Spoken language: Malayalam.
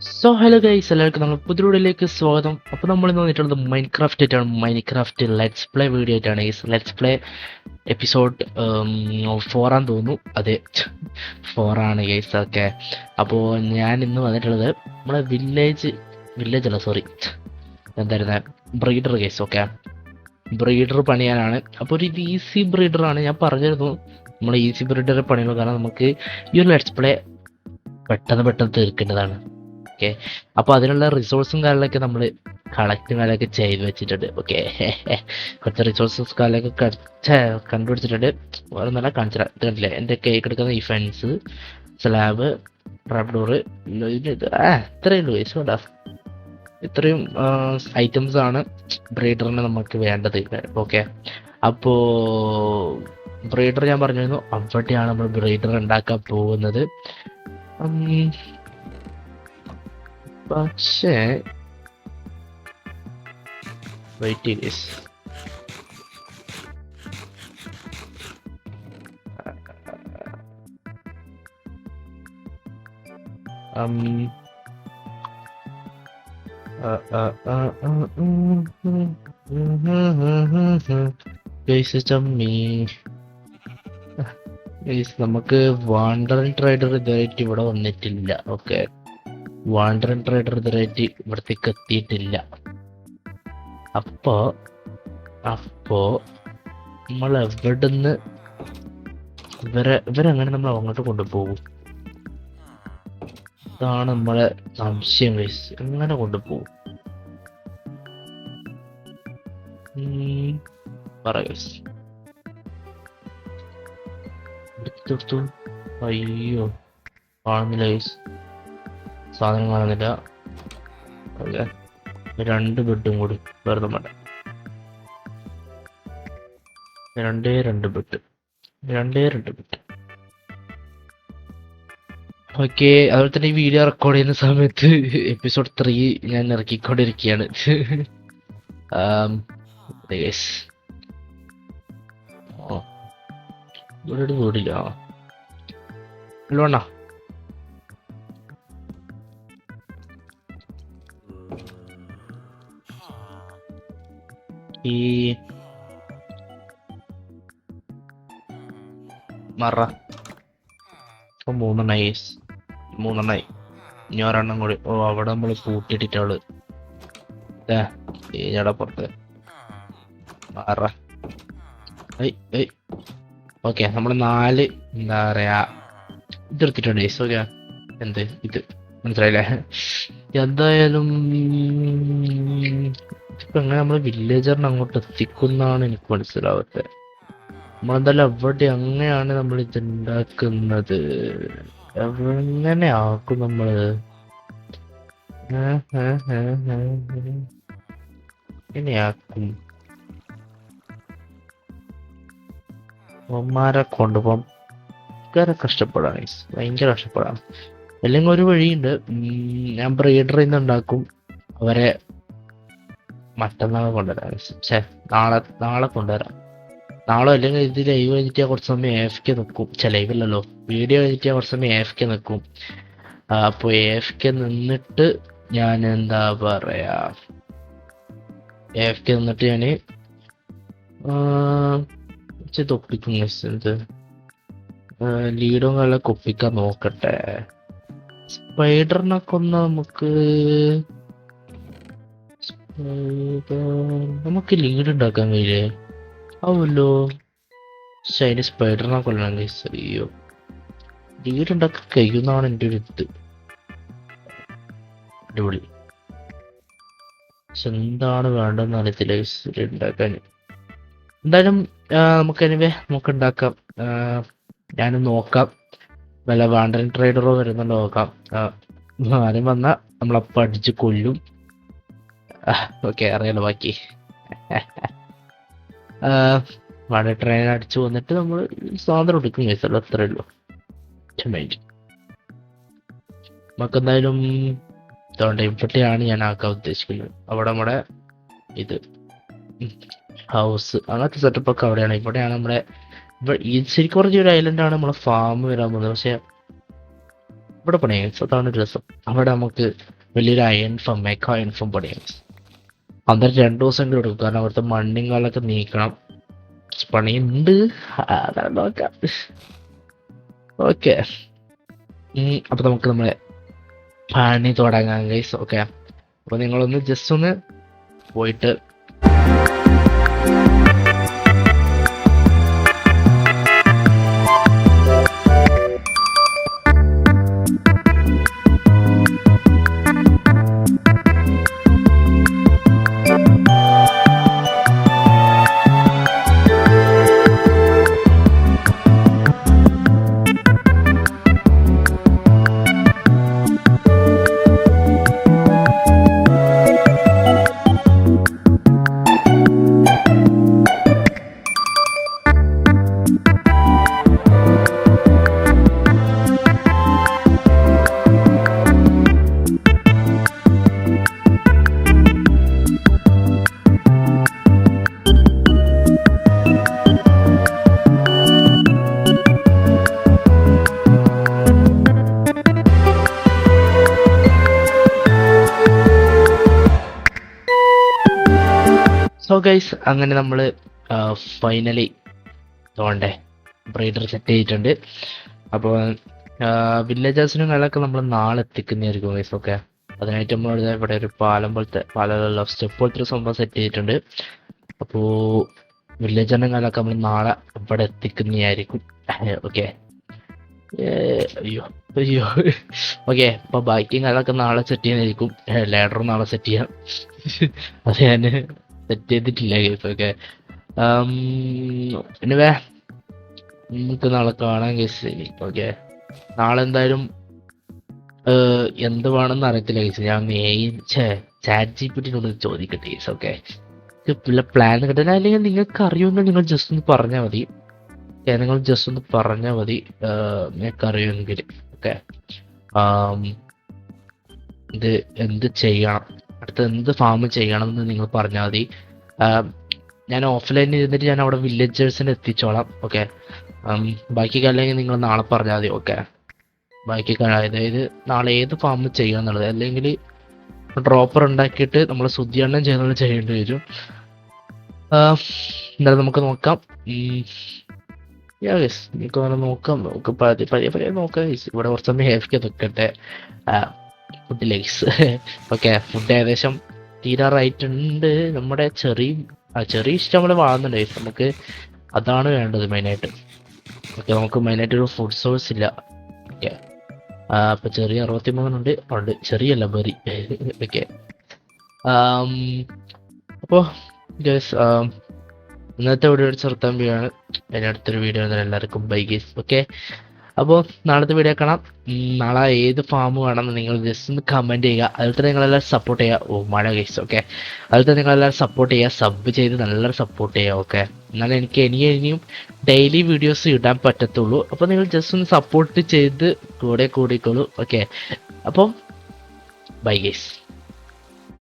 സോ ഹലോ ഗൈസ്, എല്ലാവർക്കും നമ്മൾ പുതിയയിലേക്ക് സ്വാഗതം. അപ്പോൾ നമ്മൾ ഇന്ന് വന്നിട്ടുള്ളത് മൈൻക്രാഫ്റ്റ് ആയിട്ടാണ്. മൈൻക്രാഫ്റ്റ് ലെറ്റ്സ് പ്ലേ വീഡിയോ ആയിട്ടാണ് ഗൈസ്. ലെറ്റ്സ് പ്ലേ എപ്പിസോഡ് 4 ആണെന്ന് തോന്നുന്നു. അതെ, 4 ആണ് ഗൈസ്. ഓക്കെ, അപ്പോൾ ഞാൻ ഇന്ന് വന്നിട്ടുള്ളത് നമ്മളെ വില്ലേജ് അല്ല, സോറി, എന്തായിരുന്ന ബ്രീഡർ ഗൈസ്. ഓക്കെ, ബ്രീഡർ പണിയാനാണ്. അപ്പോൾ ഒരു ഈസി ബ്രീഡറാണ്. ഞാൻ പറഞ്ഞിരുന്നു നമ്മൾ ഈസി ബ്രീഡറെ പണിയുള്ളൂ, കാരണം നമുക്ക് ഈ ഒരു ലെറ്റ്സ് പ്ലേ പെട്ടെന്ന് തീർക്കേണ്ടതാണ്. ഓക്കെ, അപ്പോൾ അതിനുള്ള റിസോഴ്സും കാര്യങ്ങളൊക്കെ നമ്മൾ കളക്റ്റും കാര്യമൊക്കെ ചെയ്ത് വെച്ചിട്ടുണ്ട്. ഓക്കെ, കുറച്ച് റിസോഴ്സസ് കാര്യമൊക്കെ കണ്ടുപിടിച്ചിട്ടുണ്ട്. വേറെ നല്ല കണ്ടില്ലേ, എൻ്റെ കേക്ക് എടുക്കുന്ന ഈ ഫെൻസ്, സ്ലാബ്, ട്രാപ്പ് ഡോറ്, ഇത്രയേ ഉള്ളൂ വേണ്ട. ഇത്രയും ഐറ്റംസ് ആണ് ബ്രീഡറിന് നമുക്ക് വേണ്ടത്. ഓക്കെ, അപ്പോൾ ബ്രീഡർ ഞാൻ പറഞ്ഞിരുന്നു, അവിടെയാണ് നമ്മൾ ബ്രീഡർ ഉണ്ടാക്കാൻ പോകുന്നത്. പക്ഷേ വെയിറ്റ് ചെയ്ത് നമുക്ക് വാണ്ടറിംഗ് ട്രേഡർ ഇതുവരെയായിട്ട് ഇവിടെ വന്നിട്ടില്ല. ഓക്കെ, വാണ്ടറിംഗ് ട്രേഡർ ഇതുവരെയായിട്ട് ഇവിടത്തേക്ക് എത്തിയിട്ടില്ല. അപ്പോ നമ്മൾ എവിടുന്ന് ഇവരങ്ങനെ നമ്മൾ അങ്ങോട്ട് കൊണ്ടുപോകും? ഇതാണ് നമ്മളെ സംശയം ഗൈസ്. എങ്ങനെ കൊണ്ടുപോകും പറയൂസ്? അയ്യോ, കാണുന്നില്ല ഗൈസ്, സാധനം കാണുന്നില്ല. ഓക്കെ, 2 ബെഡും കൂടി വെറുതെ വേണ്ട. 2 ബെഡ്. ഓക്കെ, അതുപോലെ തന്നെ ഈ വീഡിയോ റെക്കോർഡ് ചെയ്യുന്ന സമയത്ത് എപ്പിസോഡ് 3 ഞാൻ ഇറക്കിക്കൊണ്ടിരിക്കുകയാണ്. ഇവിടെ വീടില്ല. വേണ്ട, ഈ മറ ഇപ്പൊ 3 മൂന്നെണ്ണായി. ഇനി ഒരെണ്ണം കൂടി. ഓ, അവിടെ നമ്മൾ പൂട്ടിയിട്ടിട്ടവള് ഏഴട പുറത്ത് മറ. ഓക്കെ, നമ്മൾ 4 എന്താ പറയാ ഇതെടുത്തിട്ടുണ്ട്. ഓക്കെ, എന്ത് ഇത് മനസ്സിലായില്ലേ? എന്തായാലും ഇപ്പൊ എങ്ങനെ നമ്മൾ വില്ലേജറിനെ അങ്ങോട്ട് എത്തിക്കുന്നാണ് എനിക്ക് മനസ്സിലാവട്ടെ. നമ്മളെന്തായാലും അവിടെ അങ്ങനെയാണ് നമ്മൾ ഇതുണ്ടാക്കുന്നത്. എങ്ങനെ ആക്കും നമ്മള്? എങ്ങനെയാക്കും? അമ്മമാരെ കൊണ്ടുപോകാൻ ഭയങ്കര കഷ്ടപ്പെടാണ്, ഭയങ്കര കഷ്ടപ്പെടാണ്. അല്ലെങ്കിൽ ഒരു വഴിയുണ്ട്, ഞാൻ ബ്രീഡറിൽ നിന്ന് ഉണ്ടാക്കും. അവരെ മറ്റന്നാൾ കൊണ്ടുവരാം. നാളെ കൊണ്ടുവരാം. നാളെ അല്ലെങ്കിൽ ഇത് ലൈവ് കഴിഞ്ഞിട്ട് കുറച്ച് സമയം AFK നിൽക്കും. ലൈവില്ലല്ലോ, വീഡിയോ കഴിഞ്ഞിട്ട് കുറച്ച് സമയം AFK നിൽക്കും. അപ്പോൾ AFK നിന്നിട്ട് ഞാൻ എന്താ പറയാ, AFK നിന്നിട്ട് ഞാൻ തൊപ്പിക്കും. എന്ത് ലീഡും കാലൊക്കെ ഒപ്പിക്കാൻ നോക്കട്ടെ. സ്പൈഡറിനൊക്കെ ഒന്ന് നമുക്ക് ലീഡ് ഉണ്ടാക്കാൻ കഴിയില്ലേ? ആവുമല്ലോ. പക്ഷെ അതിന് സ്പൈഡറിനെ കൊല്ലണം. അയ്യോ, ലീഡ് ഉണ്ടാക്കാൻ കഴിയുന്നതാണ് എൻ്റെ ഒരു ഇത്. അടിപൊളി. പക്ഷെ എന്താണ് വേണ്ടതെന്ന് അറിയത്തില്ല ഉണ്ടാക്കാൻ. എന്തായാലും നമുക്ക് ഉണ്ടാക്കാം. ഞാനും നോക്കാം, വല്ല വാണ്ടറിംഗ് ട്രേഡറോ വരുന്നുണ്ടോ നോക്കാം. ആരും വന്നാൽ നമ്മളപ്പം അടിച്ച് കൊല്ലും. ഓക്കെ, അറിയാലോ ബാക്കി. വാണ്ടർ ട്രെയിൻ അടിച്ചു വന്നിട്ട് നമ്മൾ സ്വാതന്ത്ര്യം എടുക്കും. കേസല്ലോ, അത്രേ ഉള്ളൂ. നമുക്കെന്തായാലും ഇതുകൊണ്ട് ഇവിടെയാണ് ഞാൻ ആക്കാൻ ഉദ്ദേശിക്കുന്നത്. അവിടെ നമ്മുടെ ഇത് ഹൗസ് അങ്ങനത്തെ സെറ്റപ്പ് ഒക്കെ അവിടെയാണ്. ഇവിടെയാണ് നമ്മുടെ ശരിക്കും പറഞ്ഞ ഒരു ഐലൻഡാണ് നമ്മളെ ഫാം വരാൻ പോകുന്നത്. പക്ഷെ ഇവിടെ പണിയാം, അതാണ് ഒരു രസം. അവിടെ നമുക്ക് വലിയൊരു iron farm, Mecca iron farm പണിയാണ്. അന്നേരം 2 ദിവസം എടുക്കും, കാരണം അവിടുത്തെ മണ്ണും കാലൊക്കെ നീക്കണം. പണിയുണ്ട്, അതാണ് നോക്കാം. ഓക്കെ, അപ്പോൾ നമുക്ക് നമ്മളെ പണി തുടങ്ങാം ഗൈസ്. ഓക്കെ, അപ്പോൾ നിങ്ങളൊന്ന് ജസ്റ്റ് ഒന്ന് പോയിട്ട് സോ ഗൈസ്, അങ്ങനെ നമ്മൾ ഫൈനലി തോണ്ടേ ബ്രീഡർ സെറ്റ് ചെയ്തിട്ടുണ്ട്. അപ്പോൾ വില്ലേജേഴ്സിനും കാര്യങ്ങളൊക്കെ നമ്മൾ നാളെ എത്തിക്കുന്നതായിരിക്കും ഗൈസ്. ഓക്കെ, അതിനായിട്ട് നമ്മൾ ഇവിടെ ഒരു പാലം പോലത്തെ പാലമല്ല, സ്റ്റെപ്പ് പോലത്തെ ഒരു സംഭവം സെറ്റ് ചെയ്തിട്ടുണ്ട്. അപ്പോൾ വില്ലേജറിനും കാര്യങ്ങളൊക്കെ നമ്മൾ നാളെ ഇവിടെ എത്തിക്കുന്നതായിരിക്കും. ഓക്കെ, അയ്യോ അയ്യോ ഓക്കെ, അപ്പോൾ ബാക്കിയും കാര്യങ്ങളൊക്കെ നാളെ സെറ്റ് ചെയ്യുന്നതായിരിക്കും. ലാഡറും നാളെ സെറ്റ് ചെയ്യാം. അത് ഞാൻ സെറ്റ് ചെയ്തിട്ടില്ല കേസ്. ഓക്കെ, പിന്നെ നമുക്ക് നാളെ കാണാൻ കേസ്. ഓക്കെ, നാളെ എന്തായാലും എന്ത് വേണമെന്ന് അറിയത്തില്ല കേസ്. ഞാൻ ചാറ്റ് ജിപിടിനോട് ചോദിക്കട്ടെ കേസ്. ഓക്കെ, പിന്നെ പ്ലാൻ കിട്ടാൻ, അല്ലെങ്കിൽ നിങ്ങൾക്ക് അറിയുമെങ്കിൽ നിങ്ങൾ ജസ്റ്റ് ഒന്ന് പറഞ്ഞാൽ മതി. നിങ്ങൾ ജസ്റ്റ് ഒന്ന് പറഞ്ഞാൽ മതി നിങ്ങൾക്ക് അറിയുമെങ്കിൽ. ഓക്കെ, ഇത് എന്ത് ചെയ്യണം, അടുത്ത എന്ത് ഫാം ചെയ്യണം എന്ന് നിങ്ങൾ പറഞ്ഞാൽ മതി. ഞാൻ ഓഫ്ലൈനിൽ ഇരുന്നിട്ട് ഞാൻ അവിടെ വില്ലേജേഴ്സിനെ എത്തിച്ചോളാം. ഓക്കെ, ബാക്കി അല്ലെങ്കിൽ നിങ്ങൾ നാളെ പറഞ്ഞാൽ മതി. ഓക്കെ, ബാക്കി അതായത് നാളെ ഏത് ഫാം ചെയ്യണം എന്നുള്ളത്, അല്ലെങ്കിൽ ഡ്രോപ്പർ ഉണ്ടാക്കിയിട്ട് നമ്മൾ ശുദ്ധീകരണം ചെയ്യുന്നത് ചെയ്യേണ്ടി വരും. എന്തായാലും നമുക്ക് നോക്കാം. നമുക്ക് അങ്ങനെ നോക്കാം, നമുക്ക് പതിയെ നോക്കാം. ഇവിടെ കുറച്ച് സമയം ഹെൽത്ത് നിൽക്കട്ടെ ഫുഡിലേക്ക്. ഓക്കെ, ഫുഡ് ഏകദേശം തീരാറായിട്ടുണ്ട്. നമ്മുടെ ചെറിയ ഇഷ്ടം പോലെ വാങ്ങുന്നുണ്ട്. നമുക്ക് അതാണ് വേണ്ടത് മെയിനായിട്ട്. ഓക്കെ, നമുക്ക് മെയിനായിട്ട് ഒരു ഫുഡ് സോഴ്സ് ഇല്ല. ഓക്കെ, അപ്പോൾ ചെറിയ 63 ഉണ്ട്, ചെറിയല്ല ബറി. ഓക്കെ, അപ്പോൾ ഗൈസ് ഇന്നത്തെ വീഡിയോ ചെറുത്താൻ വീഡിയോയാണ്. അതിൻ്റെ അടുത്തൊരു വീഡിയോ എല്ലാവർക്കും ബൈ ഗൈസ്. ഓക്കെ, അപ്പോൾ നാളത്തെ വീഡിയോ കാണാം. നാളെ ഏത് ഫാം വേണമെന്ന് നിങ്ങൾ ജസ്റ്റ് ഒന്ന് കമൻറ്റ് ചെയ്യുക. അതിൽ തന്നെ നിങ്ങളെല്ലാവരും സപ്പോർട്ട് ചെയ്യുക. മഴ ഗൈസ്. ഓക്കെ, അതിൽ തന്നെ നിങ്ങളെല്ലാവരും സപ്പോർട്ട് ചെയ്യുക, സബ് ചെയ്ത് നല്ലൊരു സപ്പോർട്ട് ചെയ്യുക. ഓക്കെ, എന്നാലും എനിക്ക് ഇനിയും ഡെയിലി വീഡിയോസ് ഇടാൻ പറ്റത്തുള്ളൂ. അപ്പോൾ നിങ്ങൾ ജസ്റ്റ് ഒന്ന് സപ്പോർട്ട് ചെയ്ത് കൂടിക്കോളൂ. ഓക്കെ, അപ്പോൾ ബൈ ഗൈസ്.